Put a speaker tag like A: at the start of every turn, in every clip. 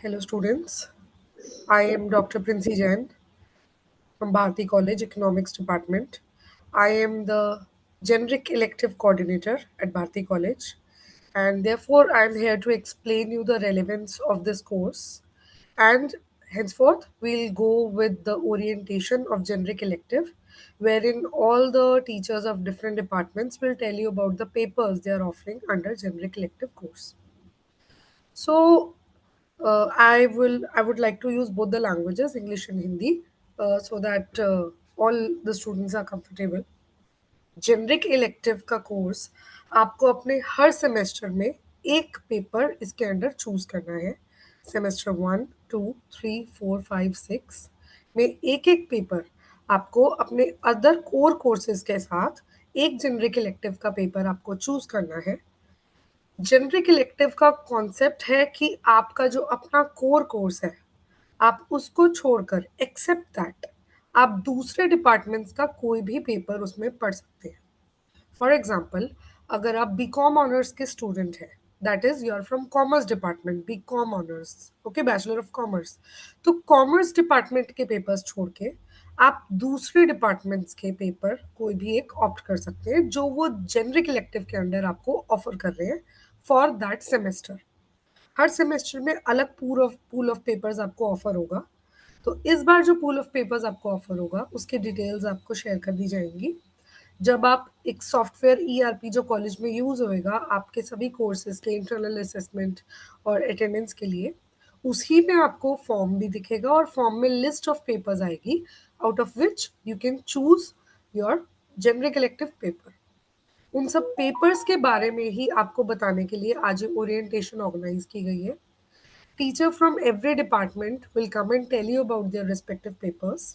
A: Hello, students. I am Dr. Princy Jain from Bharati College Economics Department. I am the generic elective coordinator at Bharati College, and therefore I am here to explain you the relevance of this course. And henceforth, we'll go with the orientation of generic elective, wherein all the teachers of different departments will tell you about the papers they are offering under generic elective course. So I would like to use both the languages, English and Hindi, so that all the students are comfortable. Generic elective का course आपको अपने हर semester में एक paper इसके under choose करना है। Semester 1, 2, 3, 4, 5, 6 में एक एक पेपर आपको अपने अदर कोर कोर्सेज के साथ एक जेनरिक इलेक्टिव का पेपर आपको चूज करना है। जेनरिक इलेक्टिव का कॉन्सेप्ट है कि आपका जो अपना कोर कोर्स है, आप उसको छोड़कर एक्सेप्ट दैट आप दूसरे डिपार्टमेंट्स का कोई भी पेपर उसमें पढ़ सकते हैं। फॉर एग्जाम्पल, अगर आप बीकॉम ऑनर्स के स्टूडेंट हैं, that is you are from commerce department, B Com honours, okay, bachelor of commerce, तो कॉमर्स डिपार्टमेंट के पेपर्स छोड़ के आप दूसरे डिपार्टमेंट्स के पेपर कोई भी एक ऑप्ट कर सकते हैं जो वो जेनरिक इलेक्टिव के अंडर आपको ऑफर कर रहे हैं for that semester. Her semester में अलग पूल ऑफ पेपर्स आपको ऑफर होगा। तो इस बार जो पूल ऑफ पेपर्स आपको ऑफर होगा उसके डिटेल्स आपको शेयर कर दी जाएंगी जब आप एक सॉफ्टवेयर ईआरपी जो कॉलेज में यूज होएगा आपके सभी कोर्सेज के इंटरनल असेसमेंट और अटेंडेंस के लिए, उसी में आपको फॉर्म भी दिखेगा और फॉर्म में लिस्ट ऑफ पेपर्स आएगी out of which you can choose your generic elective paper. उन सब पेपर्स के बारे में ही आपको बताने के लिए आज ओरिएंटेशन ऑर्गेनाइज की गई है। Teacher from every department will come and tell you about their respective papers,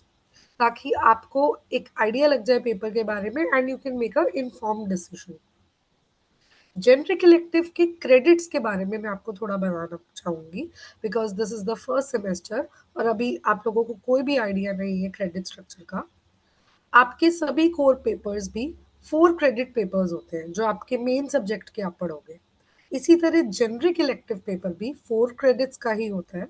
A: ताकि आपको एक आइडिया लग जाए पेपर के बारे में and you can make a informed decision. Generic elective के क्रेडिट्स के बारे में मैं आपको थोड़ा बताना चाहूँगी because this is the first semester और अभी आप लोगों को कोई भी आइडिया नहीं है क्रेडिट स्ट्रक्चर का। आपके सभी कोर पेपर्स भी 4 क्रेडिट पेपर्स होते हैं जो आपके मेन सब्जेक्ट के आप पढ़ोगे। इसी तरह जेनरिक इलेक्टिव पेपर भी 4 क्रेडिट्स का ही होता है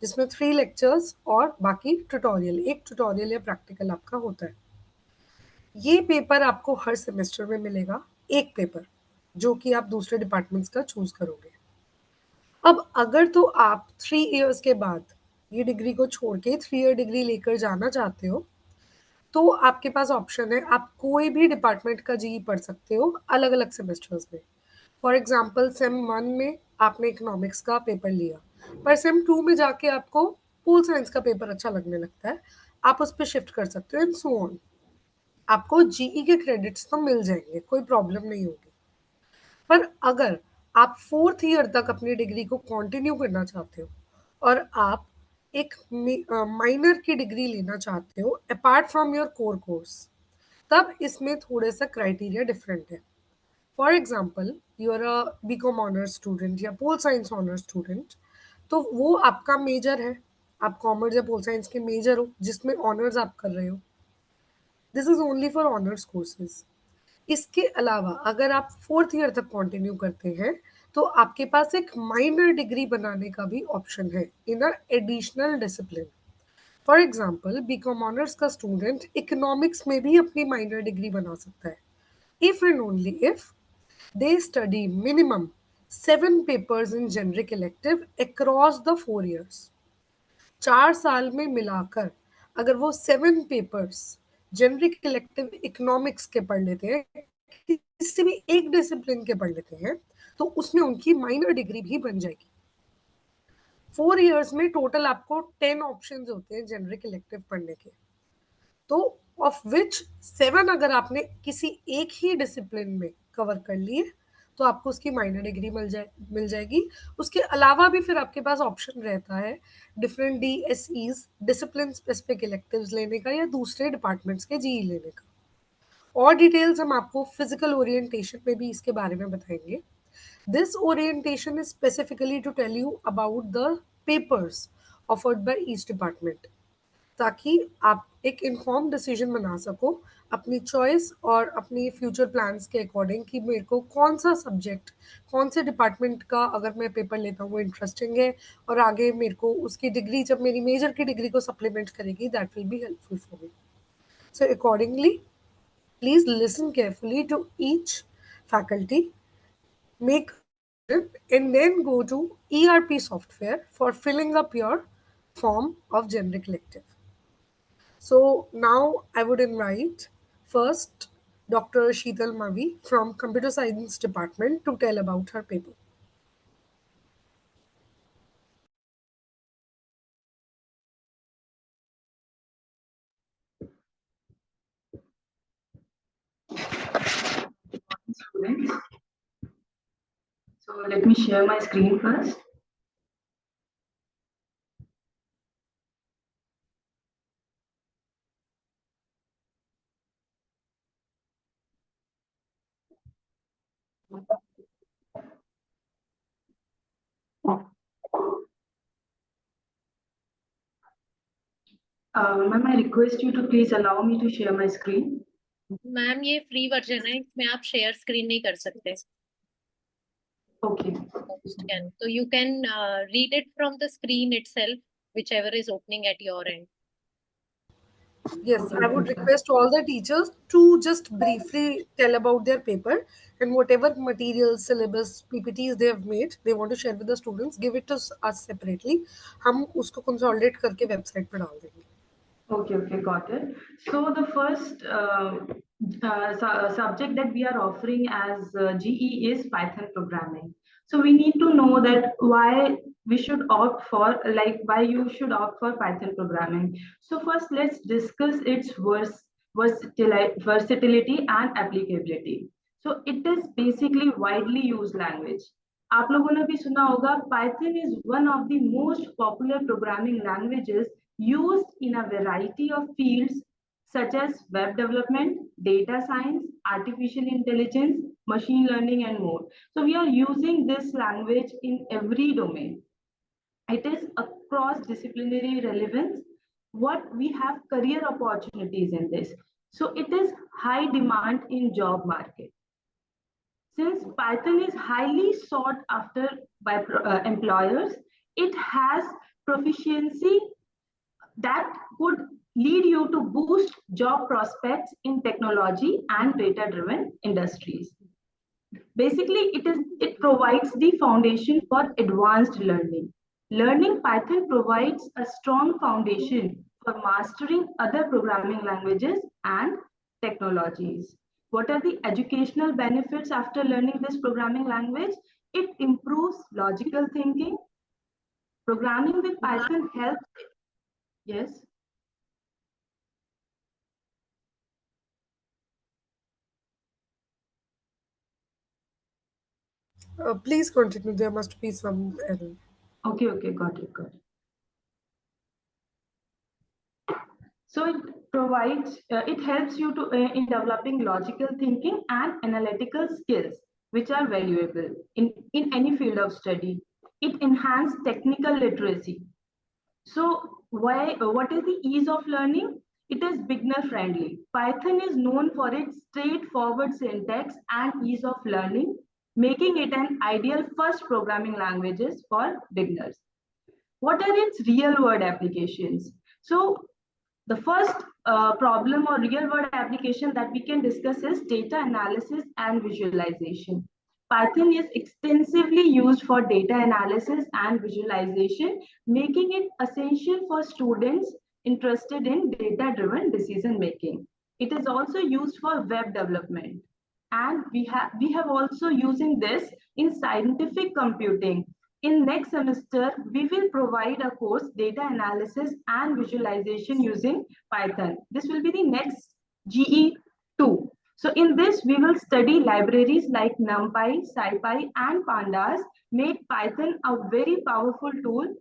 A: जिसमें 3 लेक्चर्स और बाकी ट्यूटोरियल, एक ट्यूटोरियल या प्रैक्टिकल आपका होता है। ये पेपर आपको हर सेमेस्टर में मिलेगा, एक पेपर जो कि आप दूसरे डिपार्टमेंट्स का चूज करोगे। अब अगर तो आप 3 इयर्स के बाद ये डिग्री को छोड़ के 3 ईयर डिग्री लेकर जाना चाहते हो तो आपके पास ऑप्शन है, आप कोई भी डिपार्टमेंट का जीई पढ़ सकते हो अलग अलग सेमेस्टर्स में। फॉर एग्जाम्पल सेम 1 में आपने इकोनॉमिक्स का पेपर लिया, पर सेम 2 में जाके आपको पोल साइंस का पेपर अच्छा लगने लगता है, आप उस पर शिफ्ट कर सकते हो एंड सो ऑन। आपको जीई के क्रेडिट्स तो मिल जाएंगे, कोई प्रॉब्लम नहीं होगी। पर अगर आप 4th ईयर तक अपनी डिग्री को कंटिन्यू करना चाहते हो और आप एक माइनर की डिग्री लेना चाहते हो apart from your core course, तब इसमें थोड़े सा क्राइटेरिया डिफरेंट है। For example, you are a B Com honours student या पोल साइंस ऑनर्स स्टूडेंट, तो वो आपका मेजर है, आप कॉमर्स या पोल साइंस के मेजर हो जिसमें ऑनर्स आप कर रहे हो। This is only for honours courses. इसके अलावा अगर आप 4th ईयर तक कंटिन्यू करते हैं तो आपके पास एक माइनर डिग्री बनाने का भी ऑप्शन है in a additional discipline. For example, BCom honours का स्टूडेंट इकोनॉमिक्स में भी अपनी माइनर डिग्री बना सकता है if and only if they study minimum 7 papers in generic elective across the 4 years. 4 साल में मिलाकर अगर वो 7 पेपर्स जेनरिक इलेक्टिव इकोनॉमिक्स के पढ़ लेते हैं, किसी भी एक डिसिप्लिन के पढ़ लेते हैं, तो उसमें उनकी माइनर डिग्री भी बन जाएगी। 4 इयर्स में टोटल आपको 10 ऑप्शंस होते हैं जेनरिक इलेक्टिव पढ़ने के, तो ऑफ विच 7 अगर आपने किसी एक ही डिसिप्लिन में कवर कर लिए तो आपको उसकी माइनर डिग्री मिल जाएगी। उसके अलावा भी फिर आपके पास ऑप्शन रहता है डिफरेंट डीएसईज, डिसिप्लिन स्पेसिफिक इलेक्टिव्स लेने का या दूसरे डिपार्टमेंट्स के जीई लेने का। और डिटेल्स हम आपको फिजिकल ओरिएंटेशन में भी इसके बारे में बताएंगे। This orientation is specifically to tell you about the papers offered by each department, ताकि आप एक इन्फॉर्म डिसीजन बना सको अपनी चॉइस और अपनी फ्यूचर प्लान्स के अकॉर्डिंग कि मेरे को कौन सा सब्जेक्ट, कौन से डिपार्टमेंट का अगर मैं पेपर लेता हूँ वो इंटरेस्टिंग है और आगे मेरे को उसकी डिग्री जब मेरी मेजर की डिग्री को सप्लीमेंट करेगी, that will be helpful for me. So accordingly, please listen carefully to each faculty, make it, and then go to ERP software for filling up your form of generic elective. So now I would invite first Dr. Sheetal Mavi from Computer Science Department to tell about her paper.
B: Students. So let me share my screen first. Ma'am, I request you to please allow me to share my screen.
C: Ma'am ये free version है, इसमें आप share screen नहीं कर सकते.
B: Okay.
C: Can so you can read it from the screen itself, whichever is opening at your end.
A: Yes, I would request all the teachers to just briefly tell about their paper and whatever materials, syllabus, PPTs they have made, they want to share with the students, give it to us separately. हम उसको consolidate करके website पे डाल देंगे.
B: Okay, got it. So the first subject that we are offering as GE is Python programming. So we need to know that why we should opt for, like why you should opt for Python programming. So first let's discuss its versatility and applicability. So it is basically widely used language. आप लोगों ने भी सुना होगा, Python is one of the most popular programming languages used in a variety of fields such as web development, data science, artificial intelligence, machine learning, and more. So we are using this language in every domain. It is across disciplinary relevance. What we have career opportunities in this. So it is high demand in job market. Since Python is highly sought after by employers, it has proficiency that could lead you to boost job prospects in technology and data driven industries. Basically, it provides the foundation for advanced learning. Learning Python provides a strong foundation for mastering other programming languages and technologies. What are the educational benefits after learning this programming language? It improves logical thinking. Programming with Python helps. Yes.
A: Please continue. There must be some error.
B: Okay, got it. So it helps you to in developing logical thinking and analytical skills, which are valuable in any field of study. It enhances technical literacy. So what is the ease of learning? It is beginner friendly. Python is known for its straightforward syntax and ease of learning, making it an ideal first programming languages for beginners. What are its real world applications? So the first problem or real world application that we can discuss is data analysis and visualization. Python is extensively used for data analysis and visualization, making it essential for students interested in data-driven decision making. It is also used for web development. And we have also using this in scientific computing. In next semester, we will provide a course, data analysis and visualization using Python. This will be the next GE2. So in this, we will study libraries like NumPy, SciPy, and Pandas, make Python a very powerful tool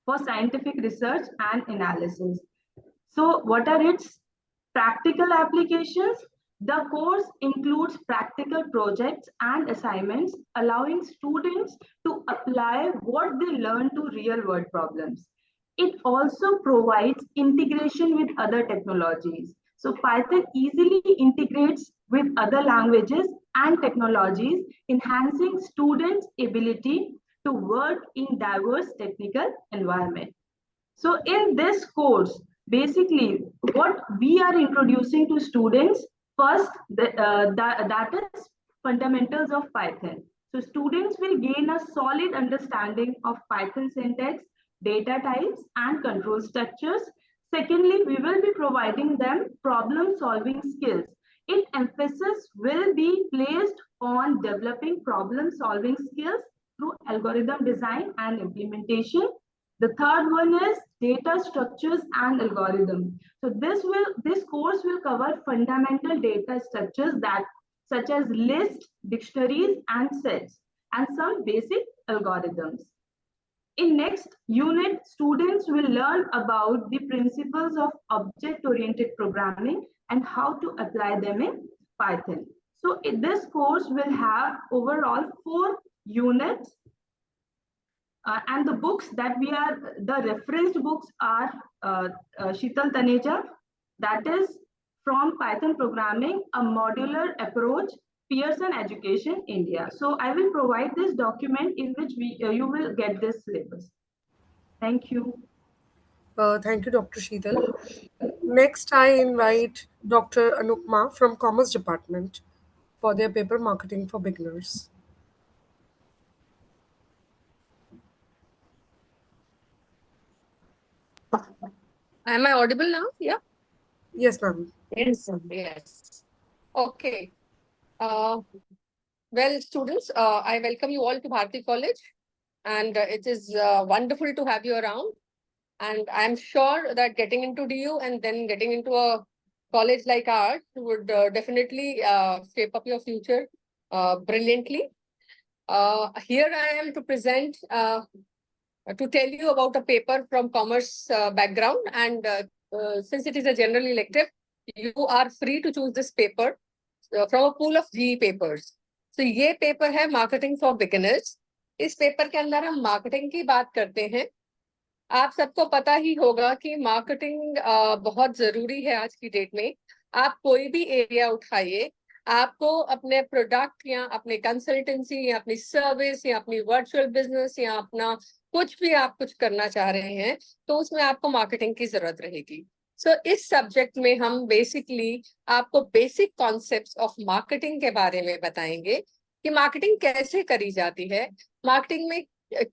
B: for scientific research and analysis. So what are its practical applications? The course includes practical projects and assignments, allowing students to apply what they learn to real-world problems. It also provides integration with other technologies. So Python easily integrates with other languages and technologies, enhancing students' ability to work in diverse technical environment. So in this course, basically what we are introducing to students, first, that is fundamentals of Python. So students will gain a solid understanding of Python syntax, data types, and control structures. Secondly, we will be providing them problem solving skills. Its emphasis will be placed on developing problem solving skills through algorithm design and implementation. The third one is data structures and algorithm. So this course will cover fundamental data structures that such as lists, dictionaries, and sets, and some basic algorithms. In next unit, students will learn about the principles of object-oriented programming and how to apply them in Python. So this course will have overall 4 units. And the books that the referenced books are Sheetal Taneja, that is from Python Programming, a Modular Approach, Pearson Education, India. So I will provide this document in which you will get this syllabus. Thank you.
A: Thank you, Dr. Sheetal. Next, I invite Dr. Anupma from Commerce Department for their paper Marketing for Beginners.
D: Am I audible now? Yeah.
A: Yes, ma'am.
D: Yes. Yes. Okay. Well, students, I welcome you all to Bharati College, and it is wonderful to have you around. And I'm sure that getting into DU and then getting into a college like ours would definitely shape up your future brilliantly. Here I am to present, to tell you about a paper from commerce background. And since it is a general elective, you are free to choose this paper from a pool of GE papers. So ये paper है marketing for beginners. इस paper के अंदर हम marketing की बात करते हैं. आप सबको पता ही होगा कि मार्केटिंग बहुत जरूरी है आज की डेट में. आप कोई भी एरिया उठाइए, आपको अपने प्रोडक्ट या अपने कंसल्टेंसी या अपनी सर्विस या अपनी वर्चुअल बिजनेस या अपना कुछ भी आप कुछ करना चाह रहे हैं, तो उसमें आपको मार्केटिंग की जरूरत रहेगी. सो इस सब्जेक्ट में हम बेसिकली आपको बेसिक कॉन्सेप्ट्स ऑफ मार्केटिंग के बारे में बताएंगे कि मार्केटिंग कैसे करी जाती है, मार्केटिंग में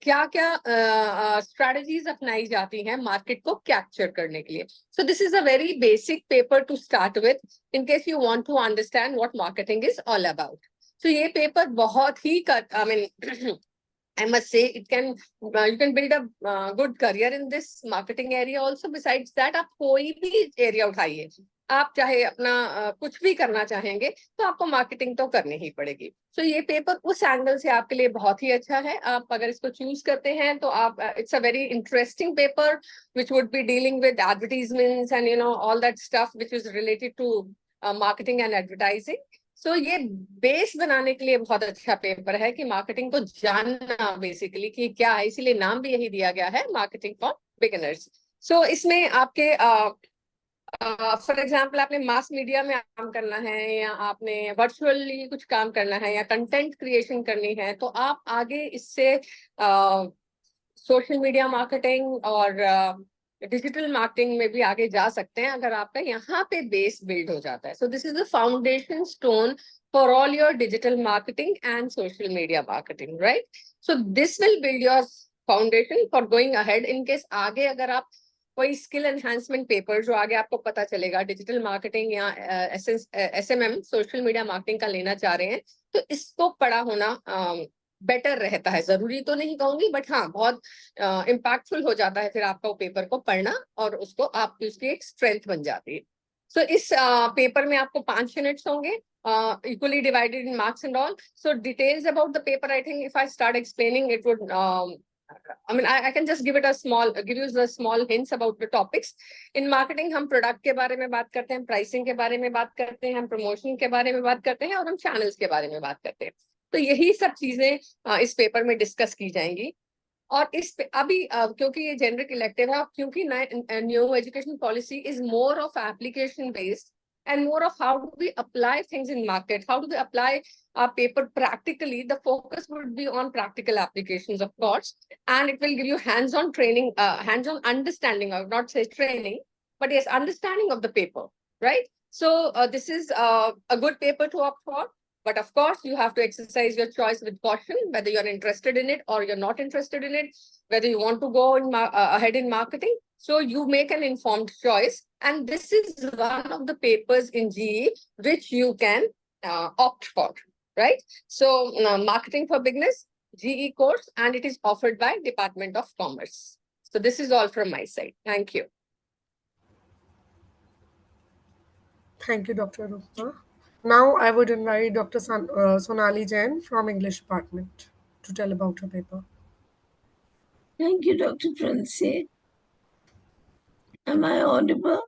D: क्या क्या स्ट्रेटजीज अपनाई जाती हैं मार्केट को कैप्चर करने के लिए. So this is a very basic paper to start with in case you want to understand what marketing is all about. So ये पेपर बहुत ही I must say it can you can build a good career in this marketing area also. Besides that, आप कोई भी area उठाइए, आप चाहे अपना कुछ भी करना चाहेंगे तो आपको मार्केटिंग तो करनी ही पड़ेगी. सो ये पेपर उस एंगल से आपके लिए बहुत ही अच्छा है. आप अगर इसको चूज करते हैं तो आप it's a very interesting paper which would be dealing with advertisements and all that stuff which is related to marketing and advertising. So ये बेस बनाने के लिए बहुत अच्छा पेपर है कि मार्केटिंग को जानना बेसिकली कि क्या है. इसीलिए नाम भी यही दिया गया है, मार्केटिंग फॉर बिगिनर्स. सो इसमें आपके फॉर एग्जाम्पल आपने मास मीडिया में काम करना है या आपने वर्चुअली कुछ काम करना है या कंटेंट क्रिएशन करनी है, तो आप आगे इससे सोशल मीडिया मार्केटिंग और डिजिटल मार्केटिंग में भी आगे जा सकते हैं अगर आपका यहाँ पे बेस बिल्ड हो जाता है. सो this is the foundation stone for all your digital marketing and social media marketing, right. So this will build your foundation for going ahead. In case आगे अगर आप कोई स्किल एनहांसमेंट पेपर जो आगे आपको पता चलेगा डिजिटल मार्केटिंग या SMM सोशल मीडिया मार्केटिंग का लेना चाह रहे हैं, तो इसको पढ़ा होना बेटर रहता है. जरूरी तो नहीं कहूंगी, बट हाँ बहुत इम्पैक्टफुल हो जाता है फिर आपका वो पेपर को पढ़ना और उसको आप उसकी एक स्ट्रेंथ बन जाती है. सो इस पेपर में आपको 5 यूनिट्स होंगे, equally divided in marks and all. So details about the paper, I think if I start explaining, it would I can just give you the small hints about the topics. In marketing हम product के बारे में बात करते हैं, pricing के बारे में बात करते हैं, हम प्रमोशन के बारे में बात करते हैं और हम चैनल्स के बारे में बात करते हैं. तो यही सब चीजें इस पेपर में डिस्कस की जाएंगी. और इस अभी क्योंकि ये जेनरिक इलेक्टिव है, क्योंकि new education policy is more of application based, and more of how do we apply things in market, how do we apply our paper practically. The focus would be on practical applications, of course, and it will give you hands-on training, hands-on understanding, I would not say training, but yes, understanding of the paper, right? So this is a good paper to opt for. But of course, you have to exercise your choice with caution, whether you're interested in it or you're not interested in it, whether you want to go ahead in marketing. So you make an informed choice. And this is one of the papers in GE which you can opt for, right? So marketing for beginners, GE course, and it is offered by Department of Commerce. So this is all from my side. Thank you.
A: Thank you, Dr. Rupma. Now I would invite Dr. Sonali Jain from English Department to tell about her paper.
E: Thank you, Dr. Prince. Am I audible?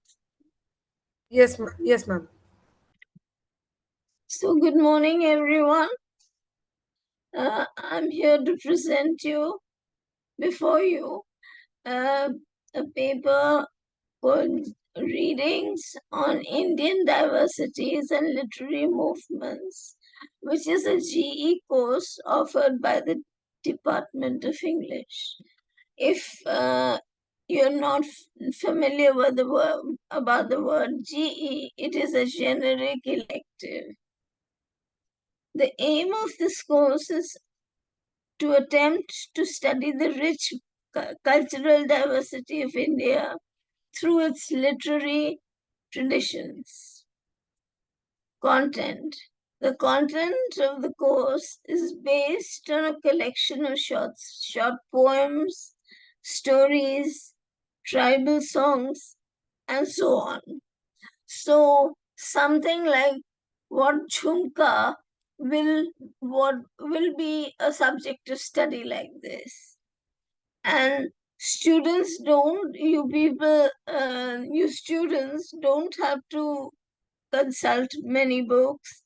A: Yes, yes, ma'am.
E: So, good morning, everyone. I'm here to present you before you a paper called Readings on Indian Diversities and Literary Movements, which is a GE course offered by the Department of English. If you're not familiar with the word about the word GE, it is a generic elective. The aim of this course is to attempt to study the rich cultural diversity of India through its literary traditions. Content. The content of the course is based on a collection of short poems, stories, tribal songs, and so on. So something like what Jhumka will be a subject of study like this. And students you students don't have to consult many books,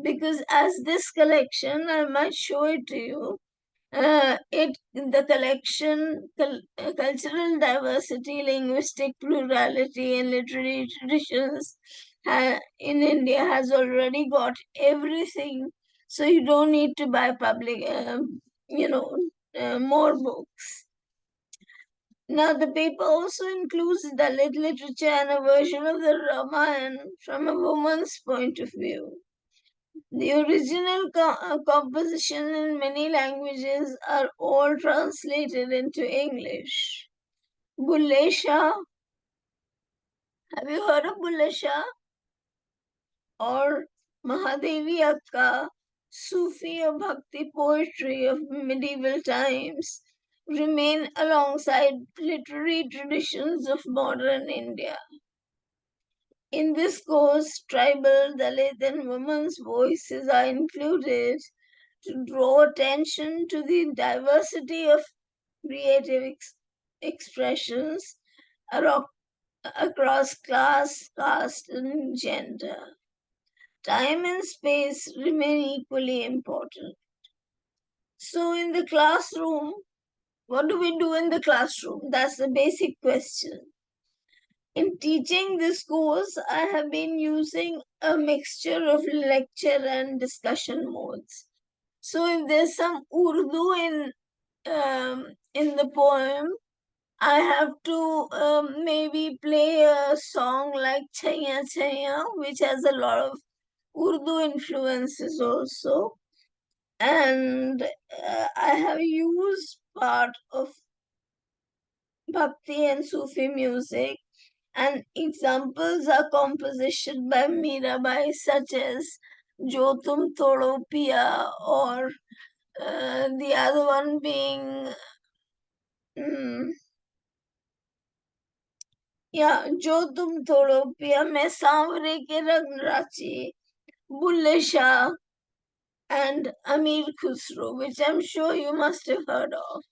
E: because as this collection, I might show it to you, the collection cultural diversity, linguistic plurality, and literary traditions in India has already got everything, so you don't need to buy more books. Now, the paper also includes Dalit literature and a version of the Ramayana from a woman's point of view. The original composition in many languages are all translated into English. Bulle Shah, have you heard of Bulle Shah? Or Mahadevi Akka, Sufi or Bhakti poetry of medieval times, remain alongside literary traditions of modern India. In this course, tribal, Dalit, and women's voices are included to draw attention to the diversity of creative expressions across class, caste, and gender. Time and space remain equally important. So, in the classroom, what do we do in the classroom? That's the basic question. In teaching this course, I have been using a mixture of lecture and discussion modes. So if there's some Urdu in the poem, I have to maybe play a song like Chaya Chaya, which has a lot of Urdu influences also. And I have used part of Bhakti and Sufi music, and examples are composition by Mirabai, such as Jo Tum Thodo Piya, or the other one being Jo Tum Thodo Piya, Main Saanware Ke Rang Rachi, Bulle Shah, and Amir Khusro, which I'm sure you must have heard of.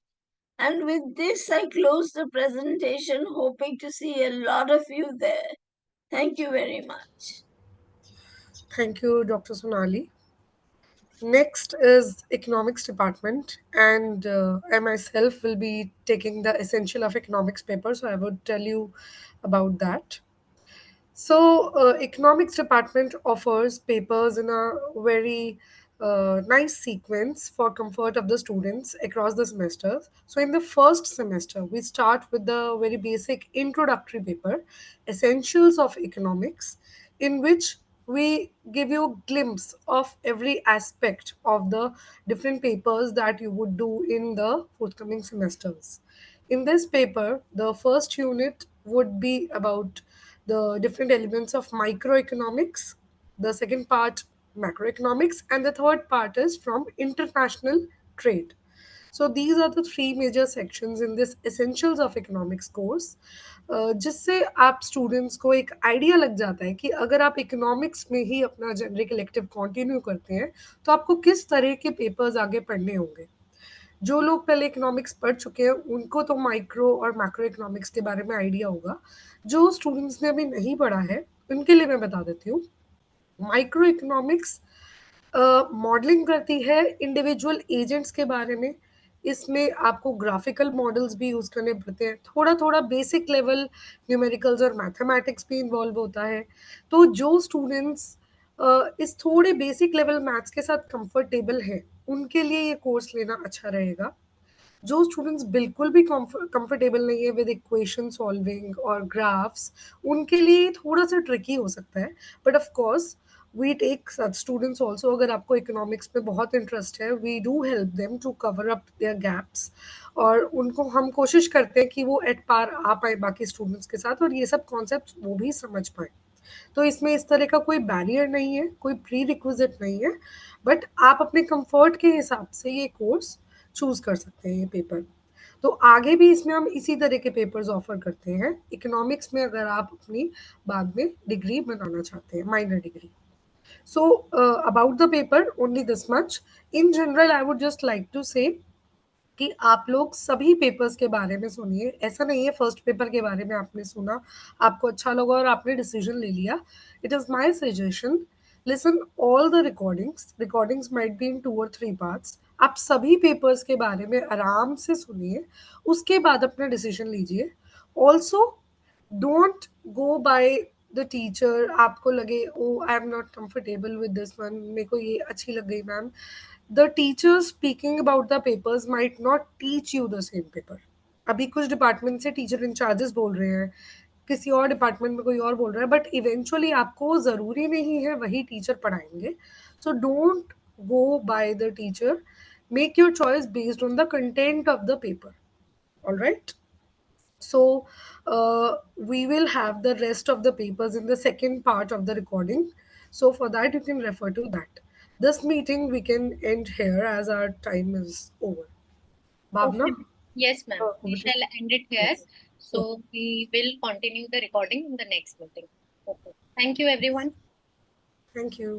E: And with this, I close the presentation, hoping to see a lot of you there. Thank you very much.
A: Thank you, Dr. Sonali. Next is Economics Department, and I myself will be taking the Essential of Economics paper, so I would tell you about that. So, economics department offers papers in a very nice sequence for comfort of the students across the semesters. So, in the first semester, we start with the very basic introductory paper, Essentials of Economics, in which we give you a glimpse of every aspect of the different papers that you would do in the forthcoming semesters. In this paper, the first unit would be about the different elements of microeconomics, the second part, macroeconomics, and the third part is from international trade. So these are the three major sections in this Essentials of Economics course, जिससे आप students को एक idea लग जाता है कि अगर आप इकोनॉमिक्स में ही अपना जनरिक इलेक्टिव कंटिन्यू करते हैं तो आपको किस तरह के पेपर्स आगे पढ़ने होंगे. जो लोग पहले इकोनॉमिक्स पढ़ चुके हैं उनको तो माइक्रो और मैक्रो इकोनॉमिक्स के बारे में आइडिया होगा. जो स्टूडेंट्स ने अभी नहीं पढ़ा है उनके लिए मैं बता देती हूँ. माइक्रो इकोनॉमिक्स मॉडलिंग करती है इंडिविजुअल एजेंट्स के बारे में. इसमें आपको ग्राफिकल मॉडल्स भी यूज़ करने पड़ते हैं. थोड़ा थोड़ा बेसिक लेवल न्यूमेरिकल्स और मैथमेटिक्स भी इन्वॉल्व होता है. तो जो स्टूडेंट्स इस थोड़े बेसिक लेवल मैथ्स के साथ कंफर्टेबल हैं उनके लिए ये कोर्स लेना अच्छा रहेगा. जो स्टूडेंट्स बिल्कुल भी कंफर्टेबल नहीं है विद इक्वेशन सॉल्विंग और ग्राफ्स उनके लिए थोड़ा सा ट्रिकी हो सकता है. But of course we take such students also. अगर आपको इकोनॉमिक्स में बहुत इंटरेस्ट है we do help them to cover up their gaps और उनको हम कोशिश करते हैं कि वो एट पार आ पाए बाकी स्टूडेंट्स के साथ और ये सब कॉन्सेप्ट वो भी समझ पाए. तो इसमें इस तरह का कोई बैरियर नहीं है, कोई प्री रिक्विजिट नहीं है. बट आप अपने कंफर्ट के हिसाब से ये कोर्स चूज कर सकते हैं ये पेपर. तो आगे भी इसमें हम इसी तरह के पेपर्स ऑफर करते हैं इकोनॉमिक्स में अगर आप अपनी बाद में डिग्री बनाना चाहते हैं, minor degree. So, about the paper, only this much. In general, I would just like to say कि आप लोग सभी पेपर्स के बारे में सुनिए. ऐसा नहीं है फर्स्ट पेपर के बारे में आपने सुना, आपको अच्छा लगा और आपने डिसीजन ले लिया. It is my suggestion, listen all the recordings might be in 2 or 3 parts. आप सभी पेपर्स के बारे में आराम से सुनिए, उसके बाद अपना डिसीजन लीजिए. Also don't go by the teacher. आपको लगे oh I am not comfortable with this one, मेरे को ये अच्छी लग गई ma'am. The teachers speaking about the papers might not teach you the same paper. अभी कुछ डिपार्टमेंट से टीचर इंचार्जेस बोल रहे हैं, किसी और डिपार्टमेंट में कोई और बोल रहा है, बट इवेंचुअली आपको ज़रूरी नहीं है वही टीचर पढ़ाएंगे. So don't go by the teacher, make your choice based on the content of the paper. All right. So we will have the rest of the papers in the second part of the recording. So for that, you can refer to that. This meeting we can end here as our time is over. Bhavna?
C: Okay. Yes, ma'am. We
A: over to
C: shall end it here.
A: Yes.
C: So we will continue the recording in the next meeting. Okay. Thank you, everyone.
A: Thank you.